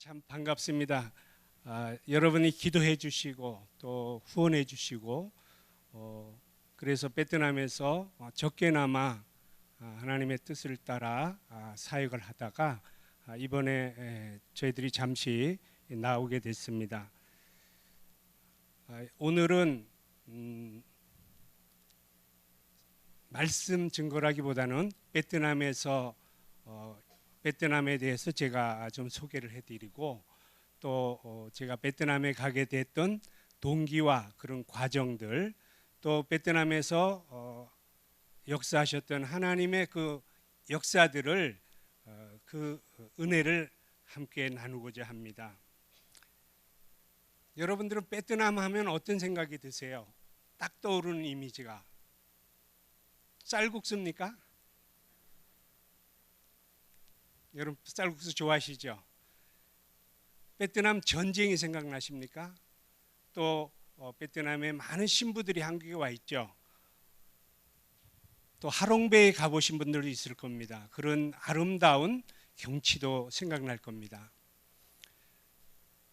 참 반갑습니다. 여러분이 기도해 주시고 또 후원해 주시고 그래서 베트남에서 적게나마 하나님의 뜻을 따라 사역을 하다가 이번에 저희들이 잠시 나오게 됐습니다. 오늘은 말씀 증거라기보다는 베트남에 대해서 제가 좀 소개를 해드리고 또 제가 베트남에 가게 됐던 동기와 그런 과정들, 또 베트남에서 역사하셨던 하나님의 그 역사들을 그 은혜를 함께 나누고자 합니다. 여러분들은 베트남 하면 어떤 생각이 드세요? 딱 떠오르는 이미지가 쌀국수입니까? 여러분 쌀국수 좋아하시죠? 베트남 전쟁이 생각나십니까? 또 베트남에 많은 신부들이 한국에 와 있죠. 또 하롱베이에 가보신 분들도 있을 겁니다. 그런 아름다운 경치도 생각날 겁니다.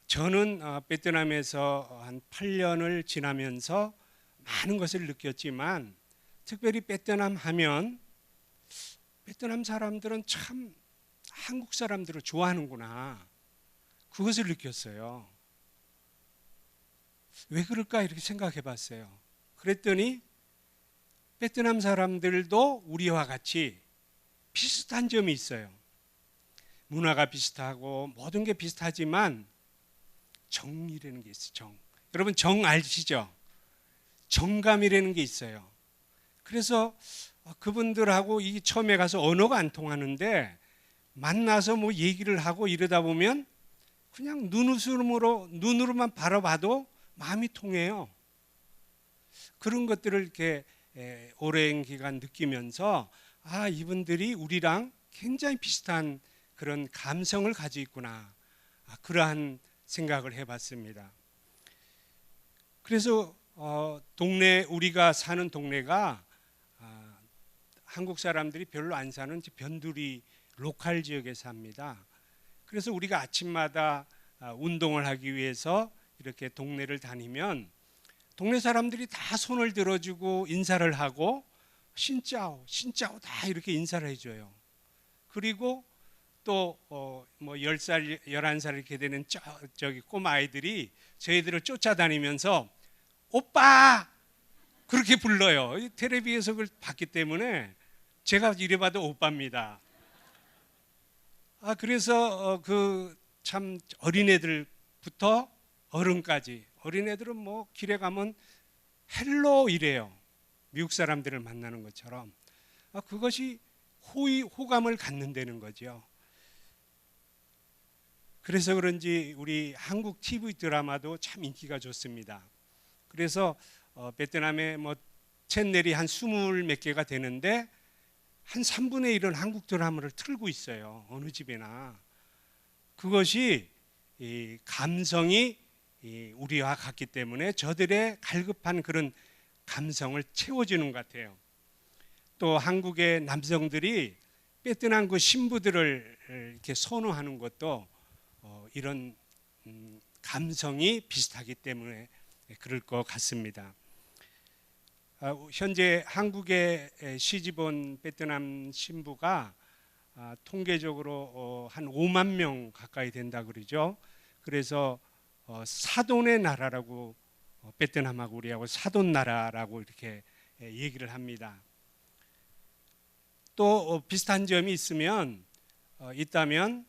저는 베트남에서 한 8년을 지나면서 많은 것을 느꼈지만 특별히 베트남 하면 베트남 사람들은 참 한국 사람들을 좋아하는구나, 그것을 느꼈어요. 왜 그럴까 이렇게 생각해 봤어요. 그랬더니 베트남 사람들도 우리와 같이 비슷한 점이 있어요. 문화가 비슷하고 모든 게 비슷하지만 정이라는 게 있어요. 정. 여러분 정 아시죠? 정감이라는 게 있어요. 그래서 그분들하고 이 처음에 가서 언어가 안 통하는데 만나서 뭐 얘기를 하고 이러다 보면 그냥 눈으로만 바라봐도 마음이 통해요. 그런 것들을 이렇게 오랜 기간 느끼면서 이분들이 우리랑 굉장히 비슷한 그런 감성을 가지고 있구나, 그러한 생각을 해봤습니다. 그래서 우리가 사는 동네가 한국 사람들이 별로 안 사는 변두리 로컬 지역에 삽니다. 그래서 우리가 아침마다 운동을 하기 위해서 이렇게 동네를 다니면 동네 사람들이 다 손을 들어주고 인사를 하고 신짜오 다 이렇게 인사를 해줘요. 그리고 또 뭐 10살, 11살 이렇게 되는 저기 꼬마 아이들이 저희들을 쫓아다니면서 오빠! 그렇게 불러요. 텔레비에서 그걸 봤기 때문에 제가 이래봐도 오빠입니다. 그래서 그 참 어린애들부터 어른까지, 어린애들은 뭐 길에 가면 헬로 이래요. 미국 사람들을 만나는 것처럼. 그것이 호감을 갖는다는 거죠. 그래서 그런지 우리 한국 TV 드라마도 참 인기가 좋습니다. 그래서 베트남에 뭐 채널이 한 20몇 개가 되는데 한 3분의 1은 한국 드라마를 틀고 있어요. 어느 집에나. 그것이 이 감성이 우리와 같기 때문에 저들의 갈급한 그런 감성을 채워주는 것 같아요. 또 한국의 남성들이 베트남 그 신부들을 이렇게 선호하는 것도 이런 감성이 비슷하기 때문에 그럴 것 같습니다. 현재 한국에 시집 온 베트남 신부가 통계적으로 한 5만 명 가까이 된다 그러죠. 그래서 사돈의 나라라고, 베트남하고 우리하고 사돈 나라라고 이렇게 얘기를 합니다. 또 비슷한 점이 있다면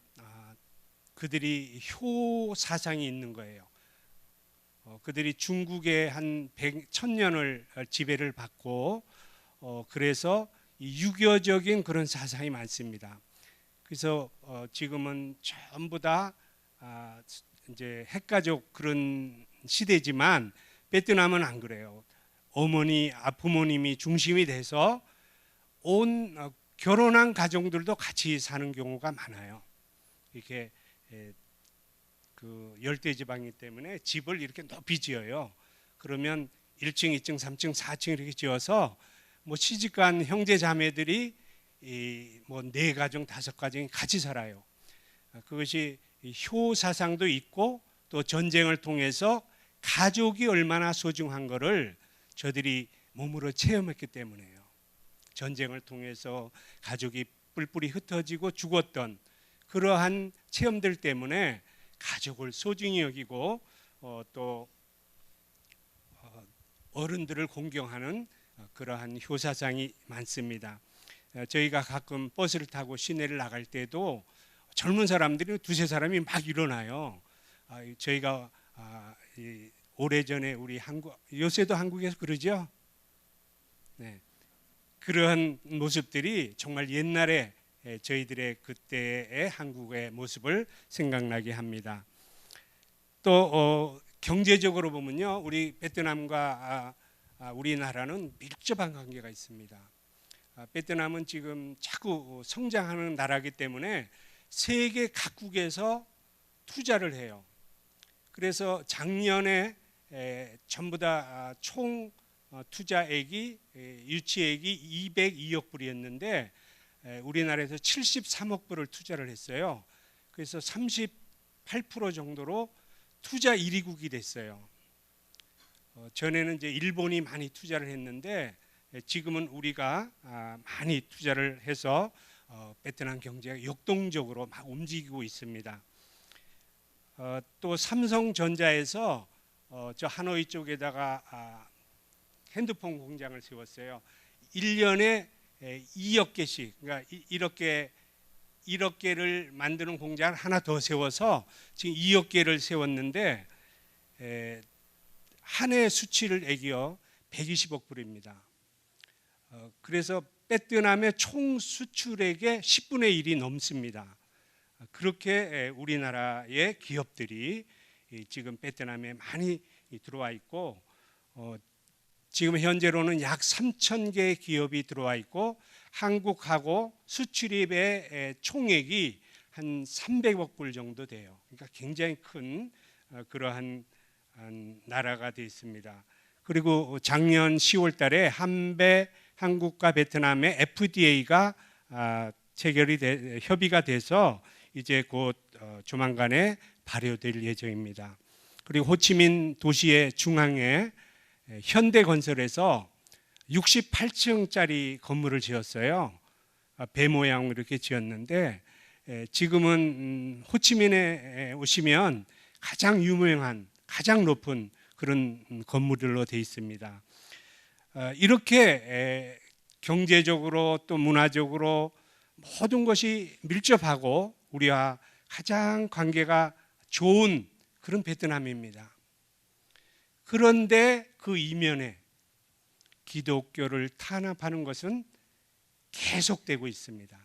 그들이 효 사상이 있는 거예요. 그들이 중국에 한 1000년을 지배를 받고 그래서 유교적인 그런 사상이 많습니다. 그래서 지금은 전부 다 이제 핵가족 그런 시대지만 베트남은 안 그래요. 부모님이 중심이 돼서 결혼한 가정들도 같이 사는 경우가 많아요. 이렇게 그 열대지방이기 때문에 집을 이렇게 높이 지어요. 그러면 1층, 2층, 3층, 4층 이렇게 지어서 뭐 시집간 형제 자매들이 뭐 4가정, 5가정이 같이 살아요. 그것이 효 사상도 있고 또 전쟁을 통해서 가족이 얼마나 소중한 것을 저들이 몸으로 체험했기 때문에요. 전쟁을 통해서 가족이 뿔뿔이 흩어지고 죽었던 그러한 체험들 때문에 가족을 소중히 여기고 또 어른들을 공경하는 그러한 효사상이 많습니다. 저희가 가끔 버스를 타고 시내를 나갈 때도 젊은 사람들이 두세 사람이 막 일어나요. 저희가 오래전에 우리 요새도 한국에서 그러죠. 네. 그러한 모습들이 정말 옛날에 저희들의 그때의 한국의 모습을 생각나게 합니다. 또 경제적으로 보면요, 우리 베트남과 우리나라는 밀접한 관계가 있습니다. 베트남은 지금 자꾸 성장하는 나라이기 때문에 세계 각국에서 투자를 해요. 그래서 작년에 전부 다 총 투자액이 유치액이 202억 불이었는데 우리나라에서 73억 불을 투자를 했어요. 그래서 38% 정도로 투자 1위국이 됐어요. 전에는 이제 일본이 많이 투자를 했는데 지금은 우리가 많이 투자를 해서 베트남 경제가 역동적으로 막 움직이고 있습니다. 또 삼성전자에서 저 하노이 쪽에다가 핸드폰 공장을 세웠어요. 1년에 2억 개씩, 그러니까 1억 개를 만드는 공장을 하나 더 세워서 지금 2억 개를 세웠는데 한 해 수출액이요 120억 불입니다. 그래서 베트남의 총 수출액의 10분의 1이 넘습니다. 그렇게 우리나라의 기업들이 지금 베트남에 많이 들어와 있고 지금 현재로는 약 3,000개의 기업이 들어와 있고 한국하고 수출입의 총액이 한 300억 불 정도 돼요. 그러니까 굉장히 큰 그러한 나라가 되어 있습니다. 그리고 작년 10월 달에 한국과 베트남의 FTA가 협의가 돼서 이제 곧 조만간에 발효될 예정입니다. 그리고 호치민 도시의 중앙에 현대건설에서 68층짜리 건물을 지었어요. 배 모양으로 이렇게 지었는데 지금은 호치민에 오시면 가장 유명한 가장 높은 그런 건물들로 되어 있습니다. 이렇게 경제적으로 또 문화적으로 모든 것이 밀접하고 우리와 가장 관계가 좋은 그런 베트남입니다. 그런데 그 이면에 기독교를 탄압하는 것은 계속되고 있습니다.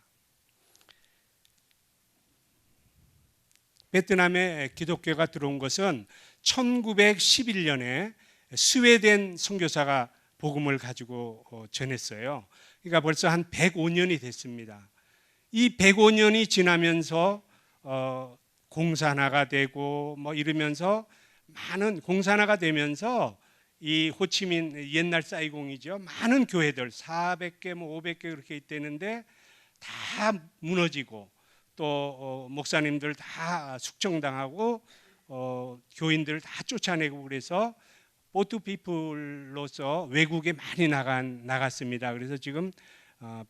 베트남에 기독교가 들어온 것은 1911년에 스웨덴 선교사가 복음을 가지고 전했어요. 그러니까 벌써 한 105년이 됐습니다. 이 105년이 지나면서 공산화가 되고 뭐 이러면서 많은 공산화가 되면서 이 호치민 옛날 사이공이죠. 많은 교회들 400개 뭐 500개 그렇게 있대는데 다 무너지고 또 목사님들 다 숙청당하고 교인들 다 쫓아내고 그래서 보트피플로서 외국에 많이 나갔습니다. 그래서 지금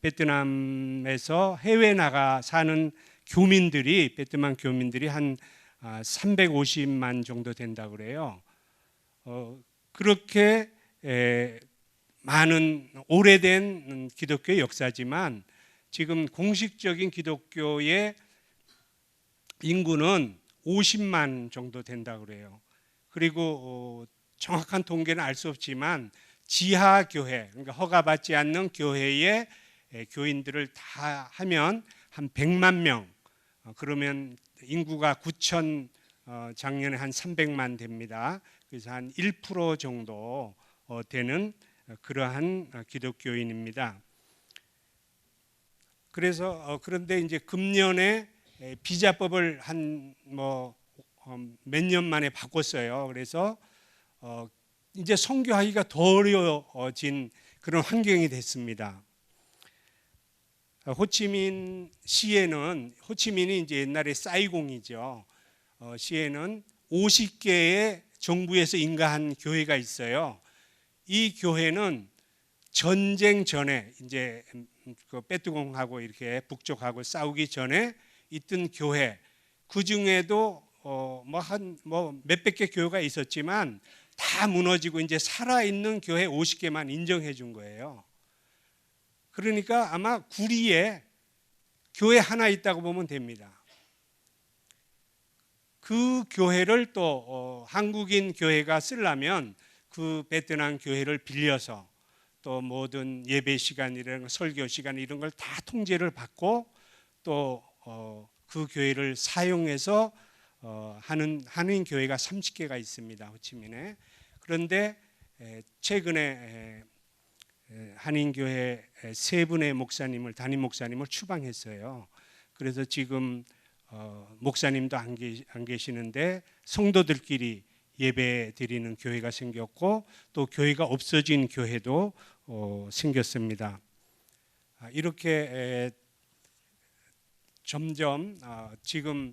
베트남에서 해외 나가 사는 교민들이 베트남 교민들이 한 350만 정도 된다 그래요. 그렇게 많은 오래된 기독교의 역사지만 지금 공식적인 기독교의 인구는 50만 정도 된다 그래요. 그리고 정확한 통계는 알 수 없지만 지하 교회, 그러니까 허가받지 않는 교회의 교인들을 다 하면 한 100만 명, 그러면 인구가 9천 작년에 한 300만 됩니다. 그래서 한 1% 정도 되는 그러한 기독교인입니다. 그래서 그런데 이제 금년에 비자법을 한 몇 년 만에 바꿨어요. 그래서 이제 선교하기가 더 어려워진 그런 환경이 됐습니다. 호치민 시에는 호치민이 이제 옛날에 사이공이죠. 시에는 50개의 정부에서 인가한 교회가 있어요. 이 교회는 전쟁 전에 이제 그 빼뚜공하고 이렇게 북쪽하고 싸우기 전에 있던 교회, 그 중에도 뭐 몇백 개 교회가 있었지만 다 무너지고 이제 살아있는 교회 50개만 인정해 준 거예요. 그러니까 아마 구리에 교회 하나 있다고 보면 됩니다. 그 교회를 또 한국인 교회가 쓰려면 그 베트남 교회를 빌려서 또 모든 예배 시간 이런 설교 시간 이런 걸 다 통제를 받고 또 그 교회를 사용해서 하는 한인 교회가 30개가 있습니다. 호치민에. 그런데 최근에 한인 교회 세 분의 목사님을 담임 목사님을 추방했어요. 그래서 지금 목사님도 안 계시는데 성도들끼리 예배 드리는 교회가 생겼고 또 교회가 없어진 교회도 생겼습니다. 이렇게 점점 지금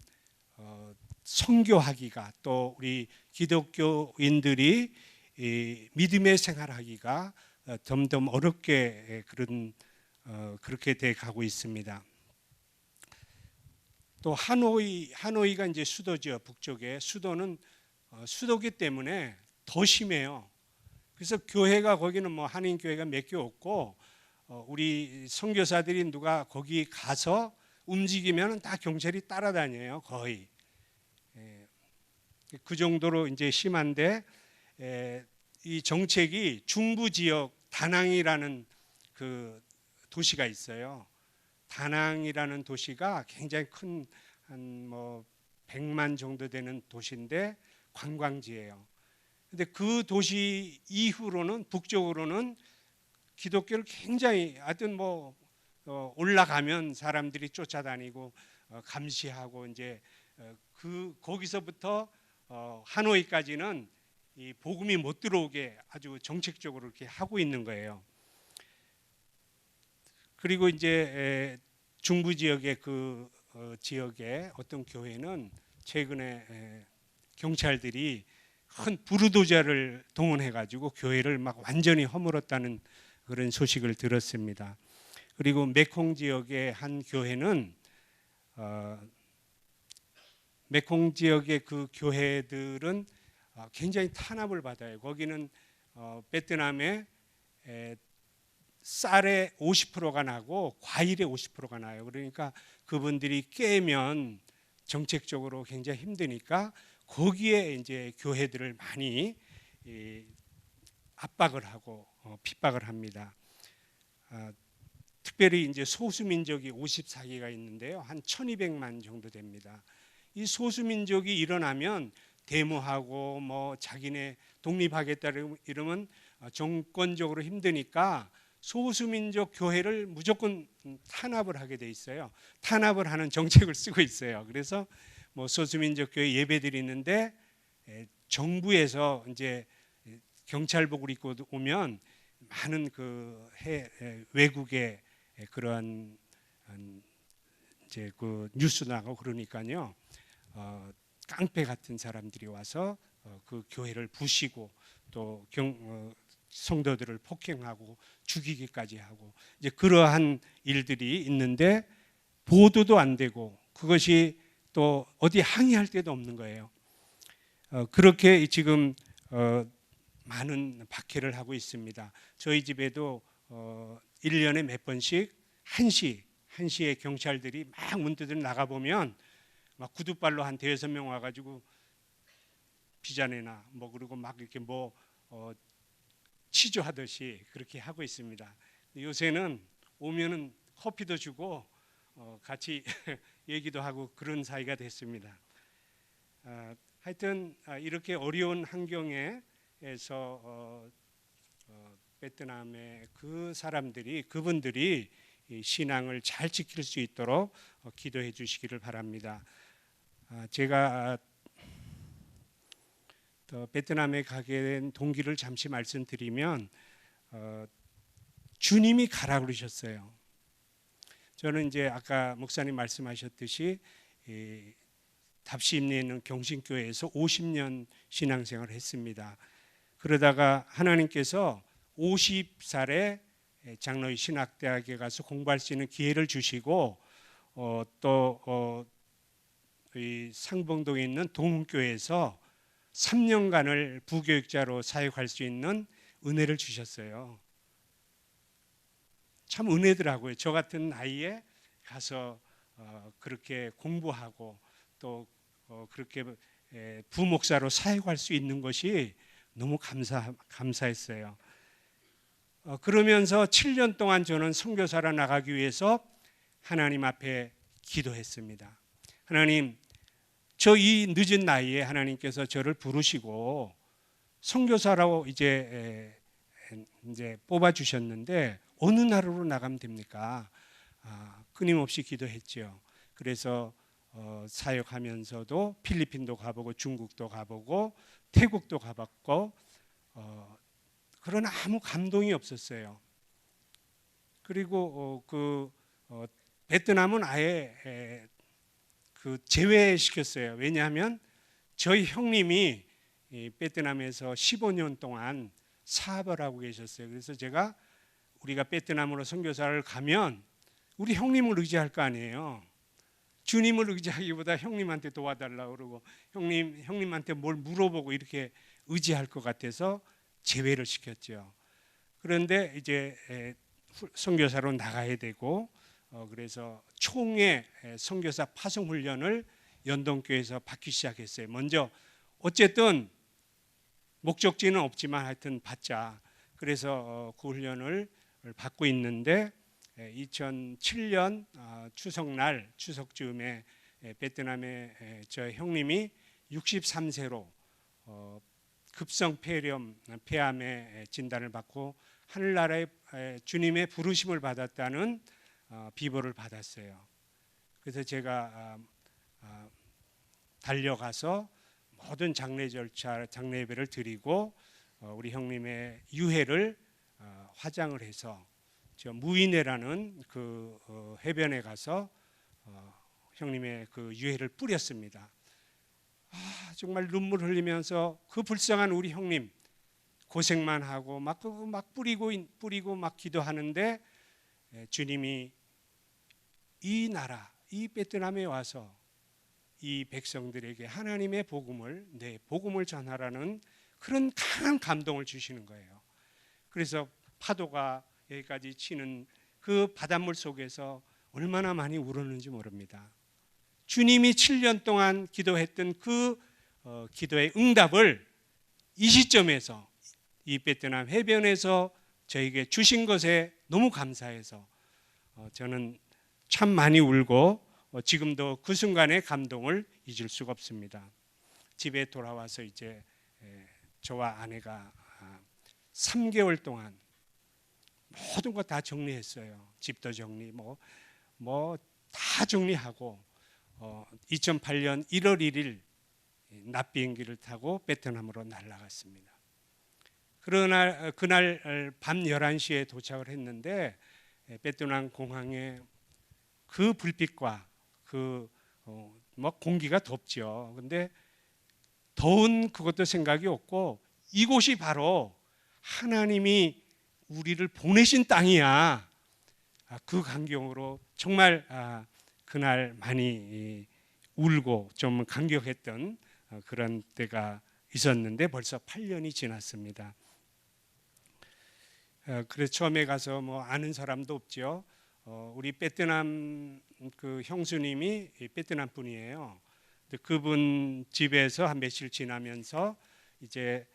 선교하기가 또 우리 기독교인들이 믿음의 생활하기가 점점 어렵게 그렇게 돼 가고 있습니다. 또 하노이가 이제 수도죠. 북쪽에 수도는 수도기 때문에 더 심해요. 그래서 교회가 거기는 뭐 한인 교회가 몇 개 없고 우리 선교사들이 누가 거기 가서 움직이면 다 경찰이 따라다녀요. 거의 그 정도로 이제 심한데 이 정책이 중부 지역 다낭이라는 그 도시가 있어요. 다낭이라는 도시가 굉장히 큰 한 뭐 100만 정도 되는 도시인데 관광지예요. 근데 그 도시 이후로는 북쪽으로는 기독교를 굉장히 하여튼 뭐 올라가면 사람들이 쫓아다니고 감시하고 이제 거기서부터 하노이까지는 이 복음이 못 들어오게 아주 정책적으로 이렇게 하고 있는 거예요. 그리고 이제 중부 지역의 그 지역의 어떤 교회는 최근에 경찰들이 큰 부르도자를 동원해 가지고 교회를 막 완전히 허물었다는 그런 소식을 들었습니다. 그리고 메콩 지역의 한 교회는 메콩 지역의 그 교회들은 굉장히 탄압을 받아요. 거기는 베트남에 쌀의 50%가 나고 과일의 50%가 나요. 그러니까 그분들이 깨면 정책적으로 굉장히 힘드니까 거기에 이제 교회들을 많이 압박을 하고 핍박을 합니다. 특별히 이제 소수민족이 54개가 있는데요. 한 1200만 정도 됩니다. 이 소수민족이 일어나면 데모하고 뭐 자기네 독립하겠다 이러면 정권적으로 힘드니까 소수민족 교회를 무조건 탄압을 하게 돼 있어요. 탄압을 하는 정책을 쓰고 있어요. 그래서 뭐 소수민족 교회 예배 드리는데 정부에서 이제 경찰복을 입고 오면 많은 그 외국의 그러한 이제 그 뉴스 나고 그러니까요. 깡패 같은 사람들이 와서 그 교회를 부시고 또 성도들을 폭행하고 죽이기까지 하고 이제 그러한 일들이 있는데 보도도 안 되고 그것이 또 어디 항의할 데도 없는 거예요. 그렇게 지금 많은 박해를 하고 있습니다. 저희 집에도 1년에 몇 번씩 1시에 경찰들이 막 문 뜯어 나가보면 막 구두발로 한 대여섯 명 와가지고 비자내나 뭐 그리고 막 이렇게 뭐 치조하듯이 그렇게 하고 있습니다. 요새는 오면은 커피도 주고 같이 얘기도 하고 그런 사이가 됐습니다. 하여튼 이렇게 어려운 환경에서 베트남의 그 사람들이 그분들이 신앙을 잘 지킬 수 있도록 기도해 주시기를 바랍니다. 제가 베트남에 가게 된 동기를 잠시 말씀드리면 주님이 가라 그러셨어요. 저는 이제 아까 목사님 말씀하셨듯이 답심리에 있는 경신교회에서 50년 신앙생활을 했습니다. 그러다가 하나님께서 50살에 장로의 신학대학에 가서 공부할 수 있는 기회를 주시고 이 상봉동에 있는 동훈교회에서 3년간을 부교육자로 사역할 수 있는 은혜를 주셨어요. 참 은혜더라고요. 저 같은 나이에 가서 그렇게 공부하고 또 그렇게 부목사로 사역할 수 있는 것이 너무 감사했어요. 그러면서 7년 동안 저는 선교사로 나가기 위해서 하나님 앞에 기도했습니다. 하나님, 저 이 늦은 나이에 하나님께서 저를 부르시고 선교사라고 이제 뽑아 주셨는데 어느 나라로 나가면 됩니까? 끊임없이 기도했죠. 그래서 사역하면서도 필리핀도 가보고 중국도 가보고 태국도 가봤고 그러나 아무 감동이 없었어요. 그리고 베트남은 아예 제외시켰어요. 왜냐하면 저희 형님이 베트남에서 15년 동안 사업을 하고 계셨어요. 그래서 우리가 베트남으로 선교사를 가면 우리 형님을 의지할 거 아니에요. 주님을 의지하기보다 형님한테 도와달라고 그러고 형님한테 뭘 물어보고 이렇게 의지할 것 같아서 제외를 시켰죠. 그런데 이제 선교사로 나가야 되고 그래서 총회 선교사 파송 훈련을 연동교회에서 받기 시작했어요. 먼저 어쨌든 목적지는 없지만 하여튼 받자. 그래서 그 훈련을 받고 있는데 2007년 추석날 추석쯤에 베트남의 저 형님이 63세로 급성 폐암의 진단을 받고 하늘나라의 주님의 부르심을 받았다는 비보를 받았어요. 그래서 제가 달려가서 모든 장례 절차, 장례 예배를 드리고 우리 형님의 유해를 화장을 해서 저 무인회라는 그 해변에 가서 형님의 그 유해를 뿌렸습니다. 정말 눈물 흘리면서 그 불쌍한 우리 형님 고생만 하고 막 뿌리고 막 기도하는데 주님이 이 나라, 이 베트남에 와서 이 백성들에게 하나님의 복음을 전하라는 그런 강한 감동을 주시는 거예요. 그래서 파도가 여기까지 치는 그 바닷물 속에서 얼마나 많이 울었는지 모릅니다. 주님이 7년 동안 기도했던 그 기도의 응답을 이 시점에서 이 베트남 해변에서 저에게 주신 것에 너무 감사해서 저는 참 많이 울고 지금도 그 순간의 감동을 잊을 수가 없습니다. 집에 돌아와서 이제 저와 아내가 3개월 동안 모든 거 다 정리했어요. 집도 정리, 뭐 다 정리하고 2008년 1월 1일 낮 비행기를 타고 베트남으로 날아갔습니다. 그날 밤 11시에 도착을 했는데 베트남 공항에 그 불빛과 공기가 덥죠. 근데 더운 그것도 생각이 없고 이곳이 바로 하나님이 우리를 보내신 땅이야. 그 광경으로 정말 그날 많이 울고 좀 감격했던 그런 때가 있었는데 벌써 8년이 지났습니다. 그래서 처음에 가서 아는 사람도 없죠. 우리 베트남 그 형수님이 베트남 분이에요. 그분 집에서 한 며칠 지나면서 이제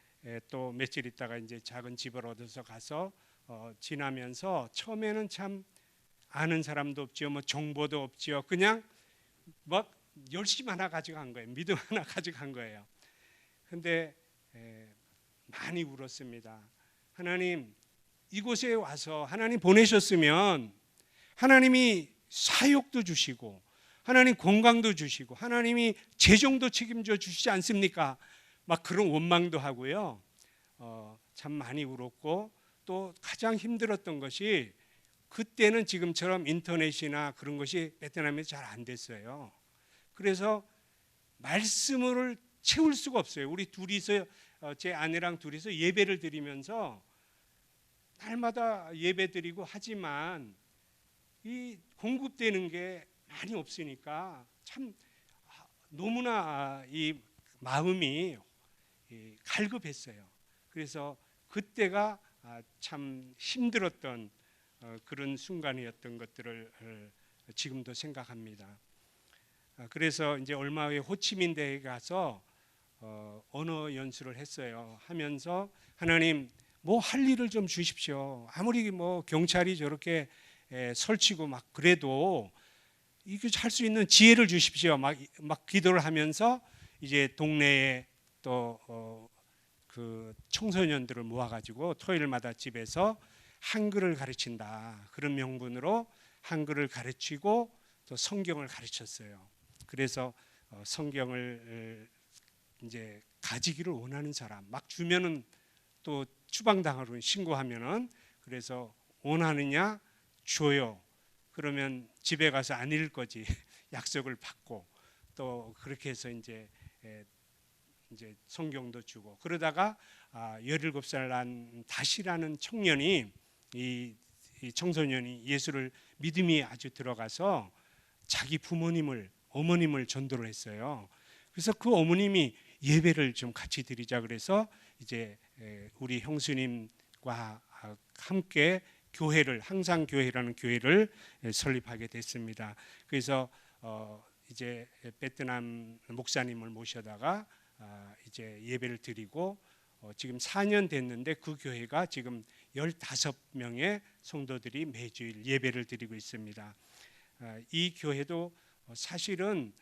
또 며칠 있다가 이제 작은 집을 얻어서 가서 지나면서 처음에는 참 아는 사람도 없죠. 정보도 없죠. 그냥 열심 하나 가져간 거예요. 믿음 하나 가져간 거예요. 근데 많이 울었습니다. 하나님, 이곳에 와서 하나님 보내셨으면 하나님이 사역도 주시고 하나님 건강도 주시고 하나님이 재정도 책임져 주시지 않습니까? 막 그런 원망도 하고요. 참 많이 울었고 또 가장 힘들었던 것이 그때는 지금처럼 인터넷이나 그런 것이 베트남에서 잘 안 됐어요. 그래서 말씀을 채울 수가 없어요. 우리 둘이서 제 아내랑 둘이서 예배를 드리면서 날마다 예배 드리고 하지만 이 공급되는 게 많이 없으니까 참 너무나 이 마음이 갈급했어요. 그래서 그때가 참 힘들었던 그런 순간이었던 것들을 지금도 생각합니다. 그래서 이제 얼마 후에 호치민대에 가서 언어 연수를 했어요. 하면서 하나님 뭐 할 일을 좀 주십시오. 아무리 뭐 경찰이 저렇게 설치고 막 그래도 이게 할 수 있는 지혜를 주십시오. 막 기도를 하면서 이제 동네에 또 그 청소년들을 모아가지고 토요일마다 집에서 한글을 가르친다. 그런 명분으로 한글을 가르치고 또 성경을 가르쳤어요. 그래서 성경을 이제 가지기를 원하는 사람 막 주면은 또 추방당하고 신고하면은 그래서 원하느냐 줘요. 그러면 집에 가서 안 읽을 거지 약속을 받고 또 그렇게 해서 이제 성경도 주고 그러다가 17살 난 다시라는 청년이 이 청소년이 예수를 믿음이 아주 들어가서 자기 부모님을 어머님을 전도를 했어요. 그래서 그 어머님이 예배를 좀 같이 드리자 그래서 이제 우리 형수님과 함께 교회를 항상교회라는 교회를 설립하게 됐습니다. 그래서 이제 베트남 목사님을 모셔다가 이제 예배를 드리고 지금 4년 됐는데 그 교회가 지금 15명의 성도들이 매주일 예배를 드리고 있습니다. 이 교회도 사실은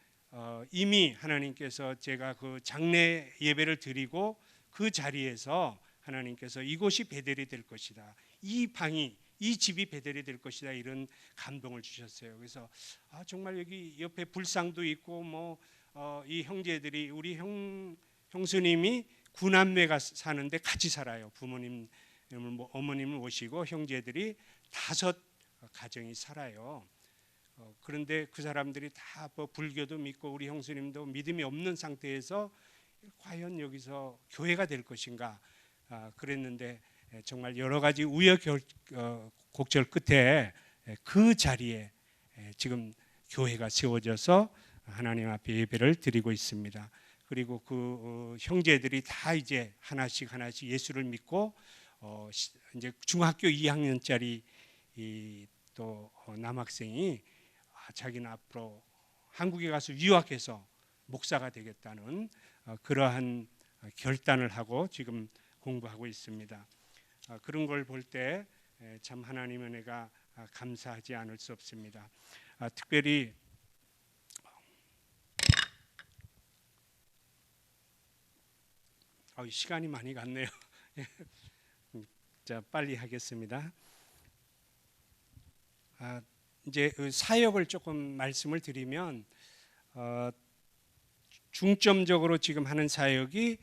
이미 하나님께서 제가 그 장례 예배를 드리고 그 자리에서 하나님께서 이곳이 베델이 될 것이다. 이 집이 베델이 될 것이다. 이런 감동을 주셨어요. 그래서 정말 여기 옆에 불상도 있고 뭐 이 형제들이 우리 형수님이 구남매가 사는데 같이 살아요. 부모님 어머님을 모시고 형제들이 5 가정이 살아요. 그런데 그 사람들이 다 불교도 믿고 우리 형수님도 믿음이 없는 상태에서 과연 여기서 교회가 될 것인가 그랬는데 정말 여러 가지 우여곡절 끝에 그 자리에 지금 교회가 세워져서 하나님 앞에 예배를 드리고 있습니다. 그리고 그 형제들이 다 이제 하나씩 예수를 믿고 이제 중학교 2학년짜리 또 남학생이 자기는 앞으로 한국에 가서 유학해서 목사가 되겠다는 그러한 결단을 하고 지금 공부하고 있습니다. 그런 걸 볼 때 참 하나님의 은혜가 감사하지 않을 수 없습니다. 특별히 시간이 많이 갔네요. 자, 빨리 하겠습니다. 이제 사역을 조금 말씀을 드리면 중점적으로 지금 하는 사역이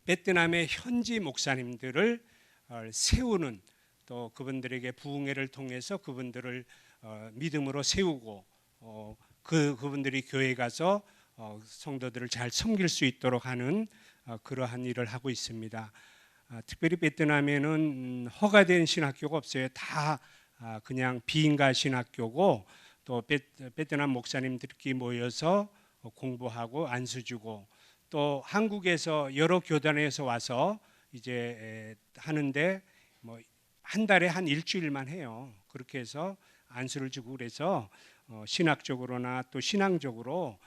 베트남의 현지 목사님들을 세우는 또 그분들에게 부흥회를 통해서 그분들을 믿음으로 세우고 그분들이 교회에 가서 성도들을 잘 섬길 수 있도록 하는 그러한 일을 하고 있습니다. 특별히 베트남에는 허가된 신학교가 없어요. 다 그냥 비인가 신학교고 또 베트남 목사님들끼리 모여서 공부하고 안수 주고 또 한국에서 여러 교단에서 와서 이제 하는데 뭐 한 달에 한 일주일만 해요. 그렇게 해서 안수를 주고 그래서 신학적으로나 또 신앙적으로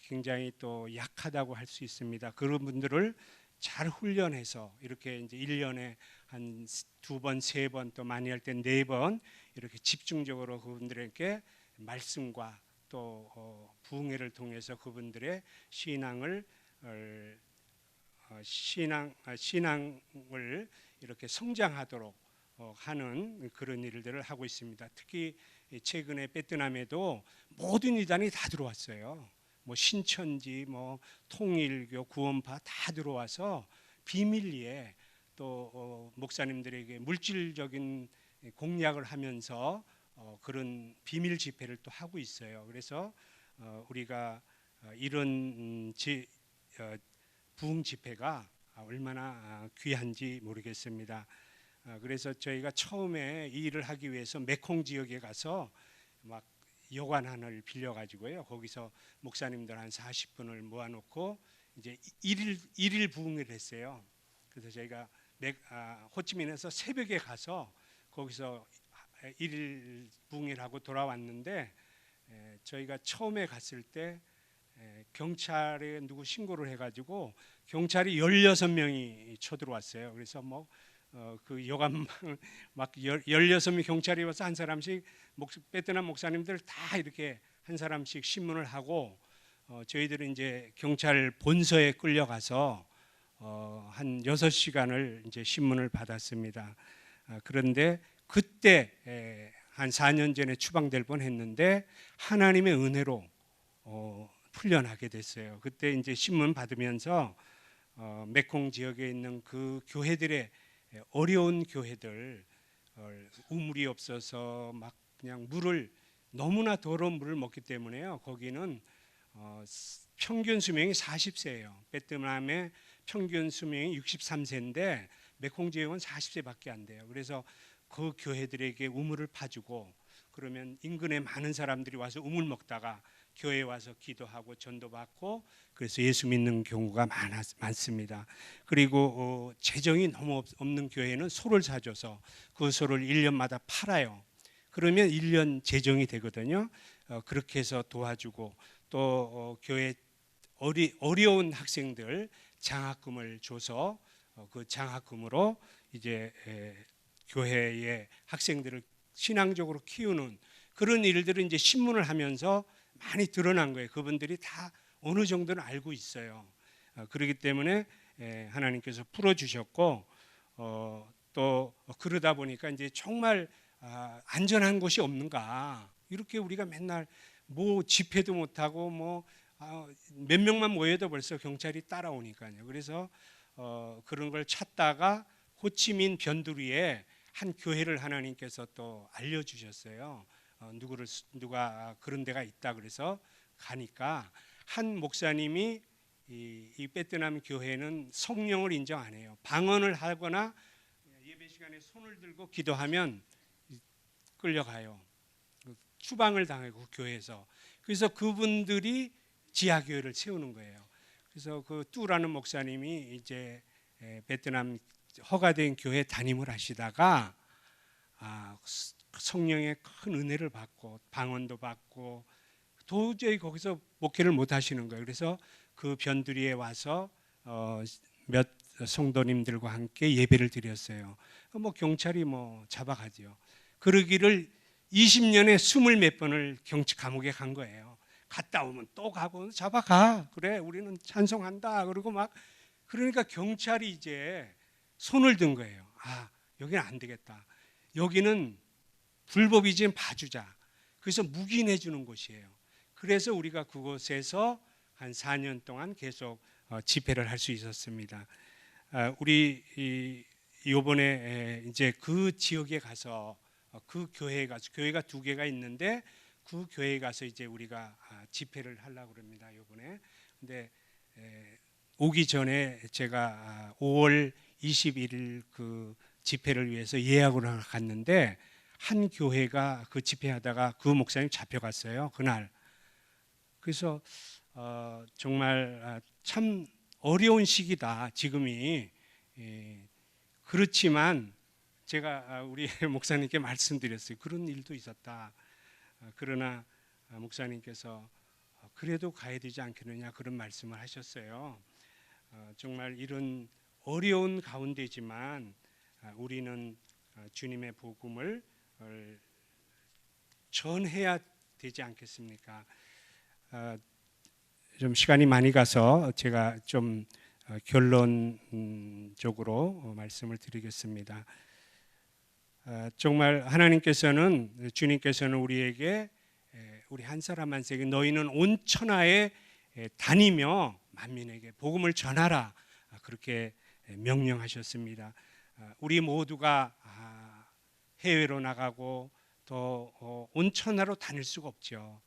굉장히 또 약하다고 할 수 있습니다. 그런 분들을 잘 훈련해서 이렇게 이제 1년에 한 2번, 3번 또 많이 할 때 4번 이렇게 집중적으로 그분들에게 말씀과 또 부흥회를 통해서 그분들의 신앙을 이렇게 성장하도록 하는 그런 일들을 하고 있습니다. 특히 최근에 베트남에도 모든 이단이 다 들어왔어요. 뭐 신천지, 뭐 통일교, 구원파 다 들어와서 비밀리에 또 목사님들에게 물질적인 공약을 하면서 그런 비밀 집회를 또 하고 있어요. 그래서 우리가 이런 부흥 집회가 얼마나 귀한지 모르겠습니다. 그래서 저희가 처음에 이 일을 하기 위해서 메콩 지역에 가서 막 여관한을 빌려가지고요. 거기서 목사님들 한 40분을 모아놓고 이제 일일 부흥을 했어요. 그래서 저희가 호치민에서 새벽에 가서 거기서 일일 부흥을 하고 돌아왔는데 저희가 처음에 갔을 때 경찰에 누구 신고를 해가지고 경찰이 16명이 쳐들어왔어요. 그래서 그 여관 막 16명 경찰이 와서 한 사람씩 베트남 목사님들 다 이렇게 한 사람씩 신문을 하고 저희들은 이제 경찰 본서에 끌려가서 한 6시간을 이제 신문을 받았습니다. 그런데 그때 한 4년 전에 추방될 뻔했는데 하나님의 은혜로 풀려나게 됐어요. 그때 이제 신문 받으면서 메콩 지역에 있는 그 교회들의 어려운 교회들 우물이 없어서 막 그냥 너무나 더러운 물을 먹기 때문에요. 거기는 평균 수명이 40세예요. 베트남의 평균 수명이 63세인데 메콩 지역은 40세밖에 안 돼요. 그래서 그 교회들에게 우물을 파주고 그러면 인근에 많은 사람들이 와서 우물 먹다가 교회에 와서 기도하고 전도받고 그래서 예수 믿는 경우가 많습니다. 그리고 재정이 너무 없는 교회는 소를 사줘서 그 소를 1년마다 팔아요. 그러면 1년 재정이 되거든요. 그렇게 해서 도와주고 또 교회 어려운 학생들 장학금을 줘서 그 장학금으로 이제 교회의 학생들을 신앙적으로 키우는 그런 일들을 이제 신문을 하면서 많이 드러난 거예요. 그분들이 다 어느 정도는 알고 있어요. 그렇기 때문에 하나님께서 풀어주셨고 또 그러다 보니까 이제 정말 안전한 곳이 없는가 이렇게 우리가 맨날 집회도 못하고 몇 명만 모여도 벌써 경찰이 따라오니까요. 그래서 그런 걸 찾다가 호치민 변두리에 한 교회를 하나님께서 또 알려주셨어요. 누가 그런 데가 있다 그래서 가니까 한 목사님이 이 베트남 교회는 성령을 인정 안 해요. 방언을 하거나 예배 시간에 손을 들고 기도하면 끌려가요. 추방을 당하고 교회에서. 그래서 그분들이 지하교회를 세우는 거예요. 그래서 그 뚜라는 목사님이 이제 베트남 허가된 교회 담임을 하시다가 성령의 큰 은혜를 받고 방언도 받고 도저히 거기서 목회를 못 하시는 거예요. 그래서 그 변두리에 와서 몇 성도님들과 함께 예배를 드렸어요. 경찰이 잡아가죠. 그러기를 20년에 20몇 번을 감옥에 간 거예요. 갔다 오면 또 가고 잡아가. 그래 우리는 찬송한다. 그러고 그러니까 경찰이 이제 손을 든 거예요. 여기는 안 되겠다. 여기는 불법이지만 봐주자. 그래서 묵인해 주는 곳이에요. 그래서 우리가 그곳에서 한 4년 동안 계속 집회를 할 수 있었습니다. 우리 이번에 이제 그 지역에 가서 그 교회에 가서 교회가 2개가 있는데 그 교회에 가서 이제 우리가 집회를 하려고 합니다. 이번에. 근데 오기 전에 제가 5월 21일 그 집회를 위해서 예약을 갔는데 한 교회가 그 집회하다가 그 목사님 잡혀갔어요. 그날. 그래서 정말 참 어려운 시기다. 지금이. 그렇지만 제가 우리 목사님께 말씀드렸어요. 그런 일도 있었다. 그러나 목사님께서 그래도 가야 되지 않겠느냐 그런 말씀을 하셨어요. 정말 이런 어려운 가운데지만 우리는 주님의 복음을 전해야 되지 않겠습니까? 좀 시간이 많이 가서 제가 좀 결론적으로 말씀을 드리겠습니다. 정말 주님께서는 우리에게 우리 한 사람 한 세계 너희는 온 천하에 다니며 만민에게 복음을 전하라 그렇게 명령하셨습니다. 우리 모두가 해외로 나가고 또 온 천하로 다닐 수가 없죠.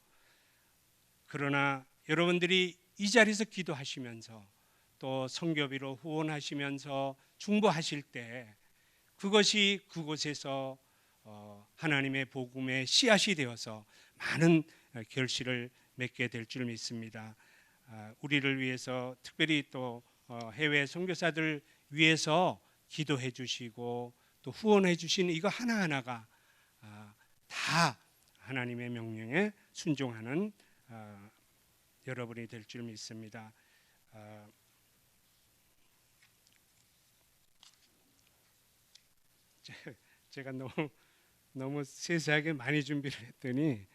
그러나 여러분들이 이 자리에서 기도하시면서 또 선교비로 후원하시면서 중보하실 때 그것이 그곳에서 하나님의 복음의 씨앗이 되어서 많은 결실을 맺게 될 줄 믿습니다. 우리를 위해서 특별히 또 해외 선교사들 위해서 기도해 주시고 또 후원해 주시는 이거 하나하나가 다 하나님의 명령에 순종하는 여러분이 될 줄 믿습니다. 제가 너무 세세하게 많이 준비를 했더니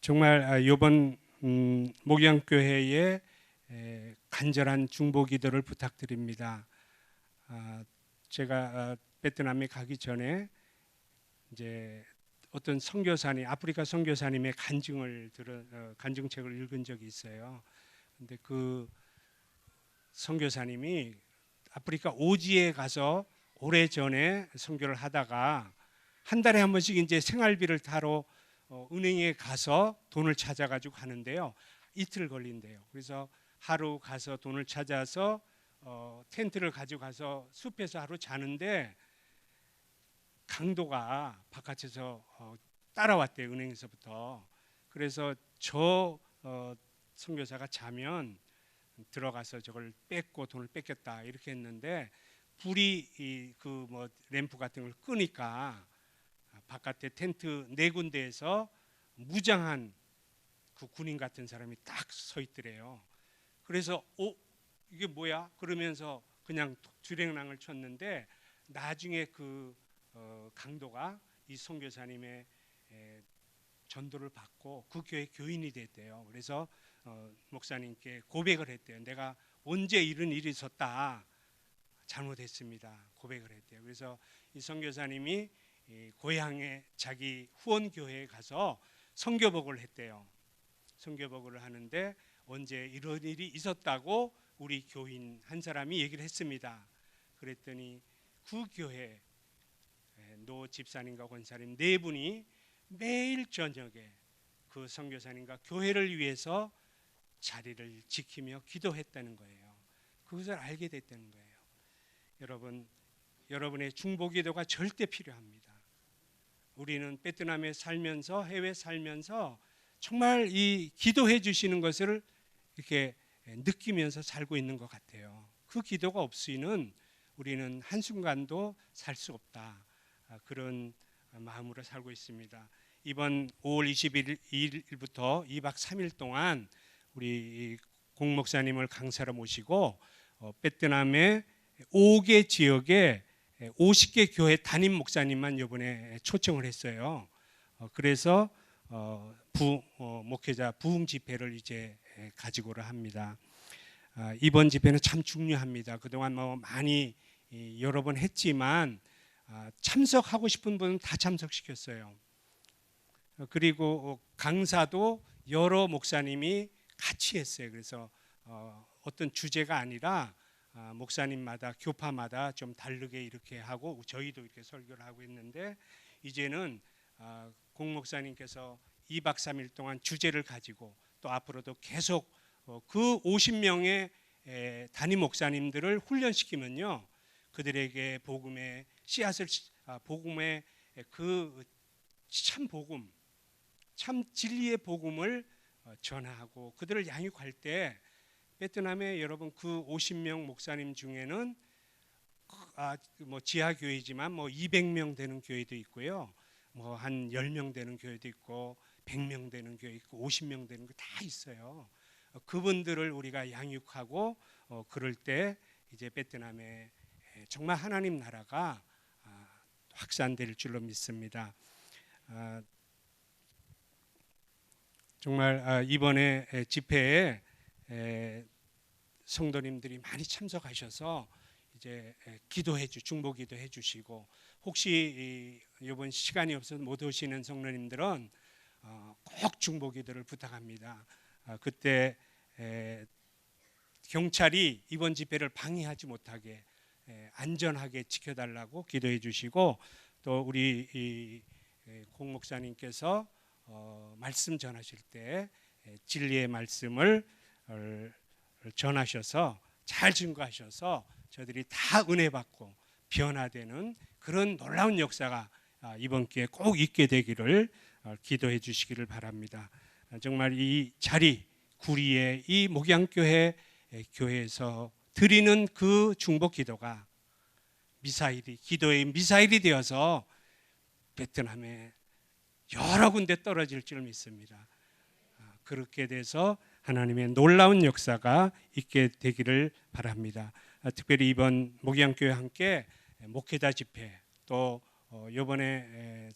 정말 이번 목양교회에 간절한 중보기도를 부탁드립니다. 제가 베트남에 가기 전에 이제 어떤 선교사님, 아프리카 선교사님의 간증책을 읽은 적이 있어요. 근데 그 선교사님이 아프리카 오지에 가서 오래전에 선교를 하다가 한 달에 한 번씩 이제 생활비를 타러 은행에 가서 돈을 찾아가지고 하는데요. 이틀 걸린대요. 그래서 하루 가서 돈을 찾아서 텐트를 가지고 가서 숲에서 하루 자는데 강도가 바깥에서 따라왔대요. 은행에서부터. 그래서 저 선교사가 자면 들어가서 저걸 뺏고 돈을 뺏겼다 이렇게 했는데 불이 그 뭐 램프 같은 걸 끄니까 바깥에 텐트 네 군데에서 무장한 그 군인 같은 사람이 딱 서 있더래요. 그래서 이게 뭐야? 그러면서 그냥 주랭랑을 쳤는데 나중에 그 강도가 이 선교사님의 전도를 받고 그 교회 교인이 됐대요. 그래서 목사님께 고백을 했대요. 내가 언제 이런 일이 있었다 잘못했습니다. 고백을 했대요. 그래서 이 선교사님이 고향에 자기 후원 교회에 가서 선교복을 했대요. 선교복을 하는데 언제 이런 일이 있었다고 우리 교인 한 사람이 얘기를 했습니다. 그랬더니 그 교회 노 집사님과 권사님 네 분이 매일 저녁에 그 선교사님과 교회를 위해서 자리를 지키며 기도했다는 거예요. 그것을 알게 됐다는 거예요. 여러분, 여러분의 중보기도가 절대 필요합니다. 우리는 베트남에 살면서 해외 살면서 정말 이 기도해 주시는 것을 이렇게 느끼면서 살고 있는 것 같아요. 그 기도가 없이는 우리는 한순간도 살 수 없다. 그런 마음으로 살고 있습니다. 이번 5월 21일부터 2박 3일 동안 우리 공 목사님을 강사로 모시고 베트남의 5개 지역에 50개 교회 담임 목사님만 이번에 초청을 했어요. 그래서 목회자 부흥 집회를 이제 가지고를 합니다. 이번 집회는 참 중요합니다. 그동안 뭐 많이 여러 번 했지만 참석하고 싶은 분은 다 참석시켰어요. 그리고 강사도 여러 목사님이 같이 했어요. 그래서 어떤 주제가 아니라 목사님마다 교파마다 좀 다르게 이렇게 하고 저희도 이렇게 설교를 하고 있는데 이제는 공 목사님께서 2박 3일 동안 주제를 가지고 또 앞으로도 계속 그 50명의 담임 목사님들을 훈련시키면요 그들에게 복음의 씨앗을 복음의 그 참 복음 참 진리의 복음을 전하고 그들을 양육할 때 베트남에 여러분 그 50명 목사님 중에는 뭐 지하 교회지만 뭐 200명 되는 교회도 있고요. 뭐 한 10명 되는 교회도 있고 100명 되는 교회 있고 50명 되는 거 다 있어요. 그분들을 우리가 양육하고 그럴 때 이제 베트남에 정말 하나님 나라가 확산될 줄로 믿습니다. 정말 이번에 집회에 성도님들이 많이 참석하셔서 이제 중보 기도해 주시고 혹시 이번 시간이 없어서 못 오시는 성도님들은 꼭 중보 기도를 부탁합니다. 그때 경찰이 이번 집회를 방해하지 못하게 안전하게 지켜달라고 기도해 주시고 또 우리 공 목사님께서 말씀 전하실 때 진리의 말씀을 전하셔서 잘 증거하셔서 저들이 다 은혜 받고 변화되는 그런 놀라운 역사가 이번 기회에 꼭 있게 되기를 기도해 주시기를 바랍니다. 정말 이 자리 구리의 이 목양교회 교회에서 드리는 그 중보 기도가 기도의 미사일이 되어서 베트남에 여러 군데 떨어질 줄 믿습니다. 그렇게 돼서 하나님의 놀라운 역사가 있게 되기를 바랍니다. 특별히 이번 목양교회 함께 목회자 집회, 또 이번에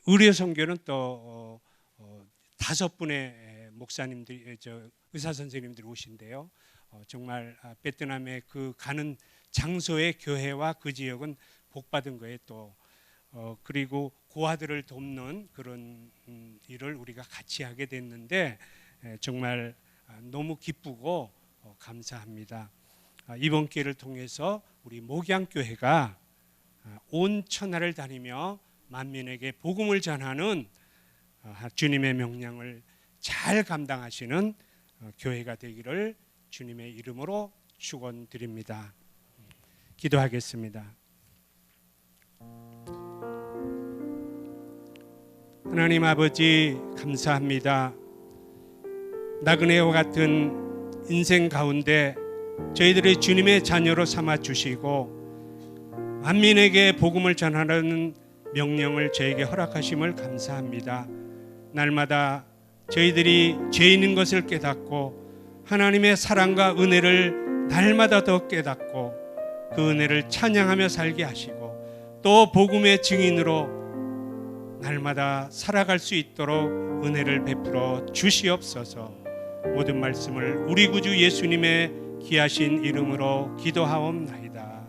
의료 선교는 또 5분의 목사님들, 의사 선생님들이 오신대요. 정말 베트남의 그 가는 장소의 교회와 그 지역은 복 받은 거예요. 또 그리고 고아들을 돕는 그런 일을 우리가 같이 하게 됐는데 정말 너무 기쁘고 감사합니다. 이번 기회를 통해서 우리 목양교회가 온 천하를 다니며 만민에게 복음을 전하는 주님의 명령을 잘 감당하시는 교회가 되기를 주님의 이름으로 축원드립니다. 기도하겠습니다. 하나님 아버지 감사합니다. 나그네와 같은 인생 가운데 저희들의 주님의 자녀로 삼아 주시고 만민에게 복음을 전하라는 명령을 저에게 허락하심을 감사합니다. 날마다 저희들이 죄 있는 것을 깨닫고 하나님의 사랑과 은혜를 날마다 더 깨닫고 그 은혜를 찬양하며 살게 하시고 또 복음의 증인으로 날마다 살아갈 수 있도록 은혜를 베풀어 주시옵소서. 모든 말씀을 우리 구주 예수님의 귀하신 이름으로 기도하옵나이다.